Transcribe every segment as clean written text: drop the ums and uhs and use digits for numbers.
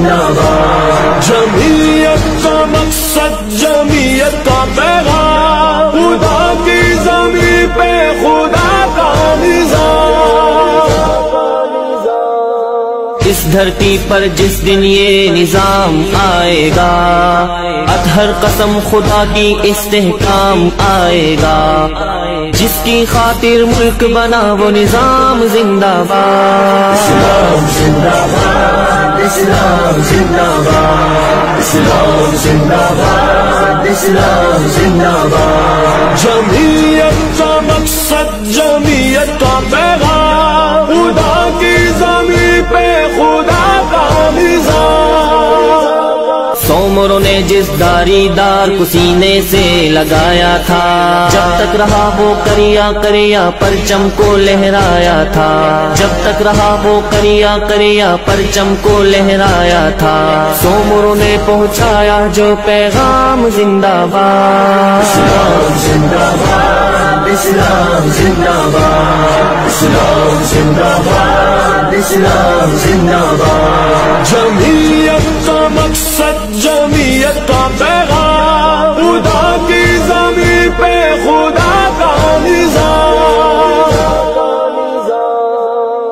زندہ باد، جمعیت کا مقصد جمعیت کا پیغام، خدا کی زمین پہ خدا کا نظام، اس دھرتی پر جس دن یہ نظام آئے گا، اطہر قسم خدا کی استحکام آئے گا، جس کی خاطر ملک بنا وہ نظام زندہ باد، اسلام زندہ باد، اسلام زندہ باد، اسلام زندہ باد، اسلام زندہ باد، جمعیت کا مقصد جمعیت کا پیغام، خدا کی زمین پہ خدا کا نظام، سومروں نے جس داری دار کو سینے سے لگایا تھا، جب تک رہا وہ کریا کریا پرچم کو لہرایا تھا، جب تک رہا وہ کریا کریا پرچم کو لہرایا تھا، سومروں نے پہنچایا جو پیغام زندہ باد، اسلام زندہ باد، اسلام زندہ باد، اسلام زندہ باد، اسلام زندہ باد، جمعیت کا مقصد جمعیت کا پیغام، خدا کی زمین پہ خدا کا نظام،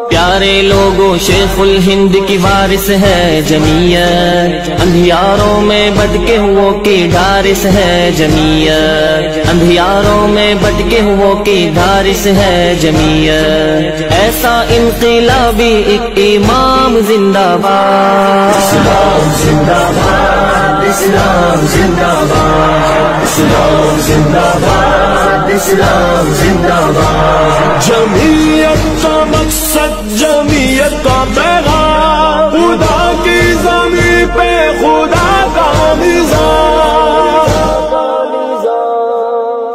پیارے لوگوں شیخ الہند کی وارث ہے جمعیت، اندھیاروں میں بھٹکے ہوں کی ڈھارس ہے جمعیت، اندھیاروں میں بھٹکے ہوں کی ڈھارس ہے جمعیت، ایسا انقلابی ایک امام زندہ باد، اسلام زندہ باد، اسلام زندہ باد، اسلام زندہ باد، اسلام زندہ باد، جمعیت کا مقصد جمعیت کا پیغام، خدا کی زمین پہ خدا کا نظام،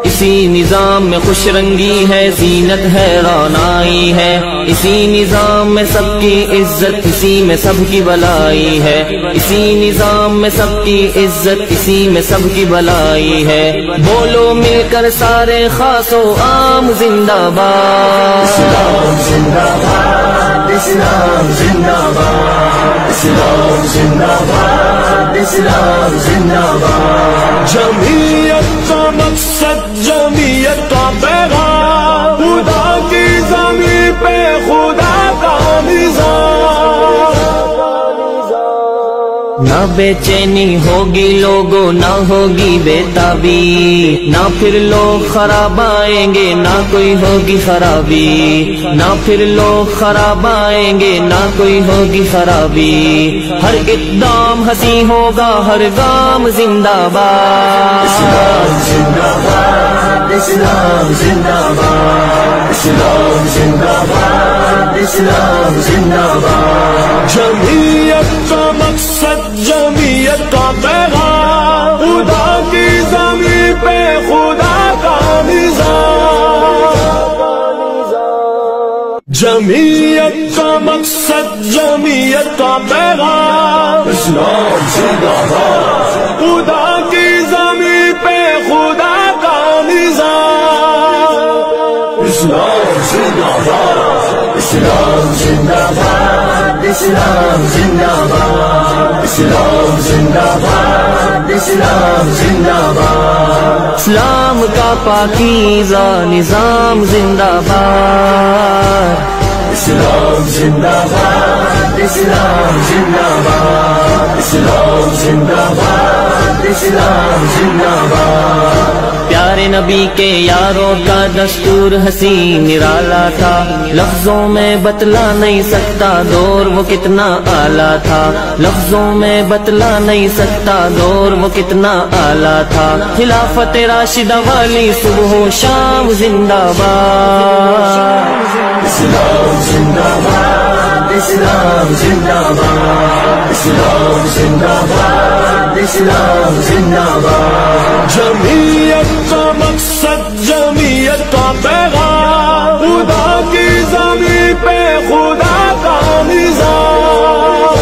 اسی نظام میں خوش رنگی ہے، زینت ہے، رونائی ہے، اسی نظام میں سب کی عزت، اسی میں سب کی بلائی ہے، اسی نظام میں سب کی عزت، اسی میں سب کی بلائی ہے، بولو مل کر سارے خاص و عام زندہ باد، اسلام زندہ باد، اسلام زندہ باد، اسلام زندہ باد، اسلام زندہ باد، جمعیت کا مقصد جمعیت کا پیغام، خدا کی زمین پہ خدا کا نظام، نہ بے چینی ہوگی لوگوں، نہ ہوگی بے تابی، نہ پھر لوگ خراب آئیں گے، نہ کوئی ہوگی خرابی، نہ پھر لوگ خراب آئیں گے، نہ کوئی ہوگی خرابی، ہر اقدام ہنسی ہوگا، ہر گام زندہ باد، اسلام زندہ باد، اسلام زندہ باد، اسلام زندہ باد، اسلام زندہ باد، جمعیت کا مقصد جمعیت کا پیغام، خدا کی زمین پہ خدا کا نظام، جمعیت کا مقصد جمعیت کا پیغام، اسلام زندہ باد، خدا کی زمین پہ خدا کا نظام، اسلام زندہ باد، اسلام زندہ باد، اسلام زندہ باد، اسلام زندہ باد، اسلام زندہ باد، اسلام کا پاکیزہ نظام زندہ باد، اسلام زندہ باد، اسلام زندہ باد، اسلام زندہ باد، اسلام زندہ باد، پیارے نبی کے یاروں کا دستور حسین نرالا تھا، لفظوں میں بتلا نہیں سکتا دور وہ کتنا اعلیٰ تھا، لفظوں میں بتلا نہیں سکتا دور وہ کتنا اعلیٰ تھا، خلافت راشدہ والی صبح و شام زندہ باد، اسلام زندہ باد، اسلام زندہ باد، اسلام زندہ باد، اسلام زندہ باد، جمعیت کا مقصد جمعیت کا پیغام، خدا کی زمین پہ خدا کا نظام،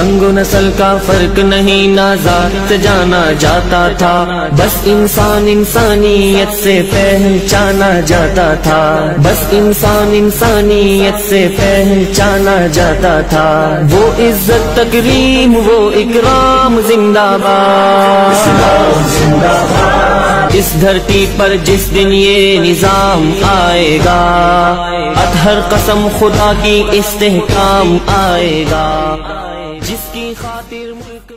رنگ و نسل کا فرق نہیں نہ ذات سے جانا جاتا تھا، بس انسان انسانیت سے پہچانا جاتا تھا، بس انسان انسانیت سے پہچانا جاتا تھا۔ وہ عزت تکریم وہ اکرام زندہ باد، اسلام زندہ باد، اس دھرتی پر جس دن یہ نظام آئے گا، اطہر قسم خدا کی استحکام آئے گا، جس کی خاطر ملک